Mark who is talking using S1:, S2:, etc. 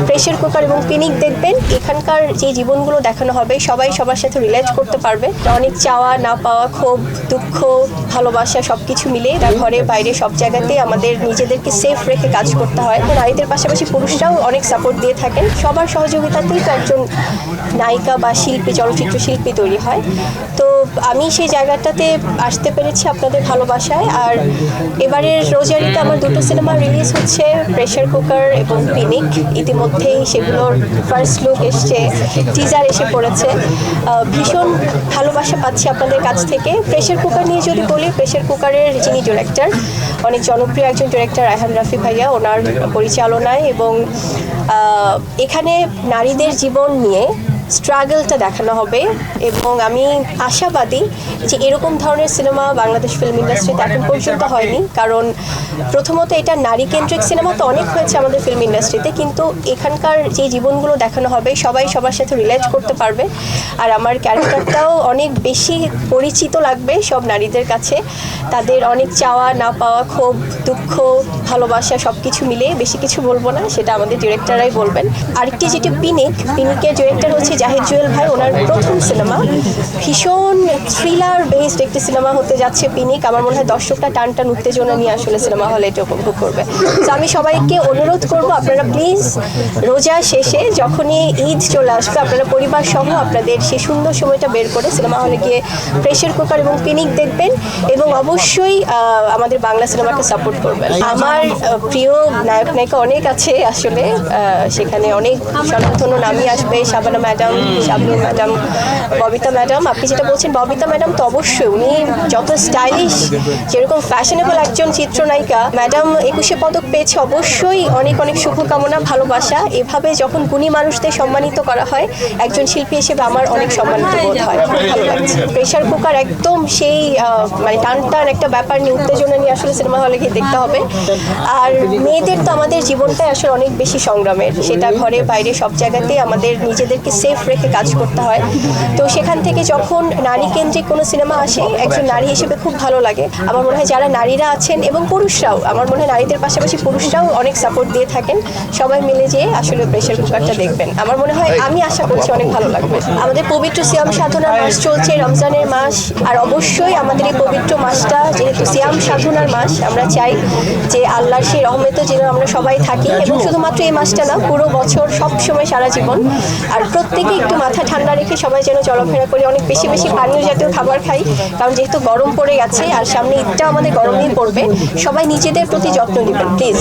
S1: Pressure cooker এবং পিনিক দেখবেন। এখানকার যে জীবনগুলো দেখানো হবে সবাই সবার সাথে রিলেট করতে পারবে। অনেক চাওয়া না পাওয়া, ক্ষোভ, দুঃখ, ভালোবাসা সবকিছু মিলে ঘরে বাইরে সব জায়গাতেই আমাদের নিজেদেরকে সেফ রেখে কাজ করতে হয়। নারীদের পাশাপাশি পুরুষরাও অনেক সাপোর্ট দিয়ে থাকেন। সবার সহযোগিতাতেই তো একজন নায়িকা বা শিল্পী, চলচ্চিত্র শিল্পী তৈরি হয়। তো আমি সেই জায়গাটাতে আসতে পেরেছি আপনাদের ভালোবাসায়। আর এবারের রোজারিতে আমার দুটো সিনেমা রিলিজ হচ্ছে, প্রেসার কুকার এবং পিনিক। ইতিমধ্যেই সেগুলোর ফার্স্ট লুক এসছে, টিজার এসে পড়েছে। ভীষণ ভালোবাসা পাচ্ছি আপনাদের কাছ থেকে। প্রেসার কুকার নিয়ে যদি বলি, প্রেসার কুকারের যিনি ডিরেক্টর, অনেক জনপ্রিয় একজন ডিরেক্টর রায়হান রাফি ভাইয়া, ওনার পরিচালনায় এবং এখানে নারীদের জীবন নিয়ে স্ট্রাগলটা দেখানো হবে। এবং আমি আশাবাদী যে এরকম ধরনের সিনেমা বাংলাদেশ ফিল্ম ইন্ডাস্ট্রিতে এখন পর্যন্ত হয়নি। কারণ প্রথমত এটা নারী কেন্দ্রিক সিনেমা তো অনেক হয়েছে আমাদের ফিল্ম ইন্ডাস্ট্রিতে, কিন্তু এখানকার যে জীবনগুলো দেখানো হবে সবাই সবার সাথে রিলেট করতে পারবে। আর আমার ক্যারেক্টারটাও অনেক বেশি পরিচিত লাগবে সব নারীদের কাছে। তাদের অনেক চাওয়া না পাওয়া, ক্ষোভ, দুঃখ, ভালোবাসা সব কিছু মিলে, বেশি কিছু বলবো না, সেটা আমাদের ডিরেক্টররাই বলবেন। আরেকটি যেটি পিনিকের ডিরেক্টর হচ্ছে জাহিদ জুয়েল ভাই, ওনার প্রথম সিনেমা। ভীষণ থ্রিলার বেসড একটি সিনেমা হতে যাচ্ছে পিনিক। আমার মনে হয় দর্শকরা টান টান উত্তেজনা নিয়ে আসলে সিনেমা হলে এটা উপভোগ করবে। তো আমি সবাইকে অনুরোধ করব, আপনারা প্লিজ রোজা শেষে যখনই ঈদ চলে আসবে, আপনারা পরিবার সহ আপনাদের সেই সুন্দর সময়টা বের করে সিনেমা হলে গিয়ে প্রেসার কুকার এবং পিনিক দেখবেন এবং অবশ্যই আমাদের বাংলা সিনেমাকে সাপোর্ট করবেন। আমার প্রিয় নায়ক নায়িকা অনেক আছে আসলে, সেখানে অনেক স্বনামধন্য নামই আসবে। Shabana madam, Shabnur madam, Babita madam. আপনি যেটা বলছেন ববিতা ম্যাডাম, তো অবশ্যই উনি যত স্টাইলিশ, যেরকম ফ্যাশনেবল একজন চিত্রনায়িকা, ম্যাডাম 21শে পদক পেয়েছে, অবশ্যই অনেক অনেক শুভকামনা, ভালোবাসা। এভাবে যখন গুণী মানুষদের সম্মানিত করা হয়, একজন শিল্পী হিসেবে আমার অনেক সম্মানিত বোধ হয়, খুব ভালো লাগছে। প্রেসার কুকার একদম সেই মানে টান টান একটা ব্যাপার নিয়ে, উত্তেজনা নিয়ে আসলে সিনেমা হলে গিয়ে দেখতে হবে। আর মেয়েদের তো আমাদের জীবনটাই আসলে অনেক বেশি সংগ্রামের, সেটা ঘরে বাইরে সব জায়গাতেই আমাদের নিজেদেরকে সেফ রেখে কাজ করতে হয়। তো সেখান থেকে যখন নারী কেন্দ্রিক কোনো সিনেমা আসে, একজন নারী হিসেবে খুব ভালো লাগে। আমার মনে হয় যারা নারীরা আছেন এবং পুরুষরাও, আমার মনে হয় নারীদের পাশাপাশি পুরুষরাও অনেক সাপোর্ট দিয়ে থাকেন। সবাই মিলে যেয়ে আসলে প্রেসার কুকারটা দেখবেন। আমার মনে হয়, আমি আশা করছি অনেক ভালো লাগবে। আমাদের পবিত্র সিয়াম সাধনার মাস চলছে, রমজানের মাস। আর অবশ্যই আমাদের এই পবিত্র মাসটা যেহেতু সিয়াম সাধনার মাস, আমরা চাই যে আল্লাহর সেই রহমতে যেন আমরা সবাই থাকি, এবং শুধুমাত্র এই মাসটা না, পুরো বছর সব সময় সারা জীবন। আর প্রত্যেকে একটু মাথা ঠান্ডা রেখে সবাই যেন চলাফেরা করে, অনেক বেশি বেশি পানীয় জাতীয় খাবার খাই। কারণ যেহেতু গরম পড়ে গেছে আর সামনে ঈদটাও আমাদের গরমেই পড়বে, সবাই নিজেদের প্রতি যত্ন নেবেন প্লিজ।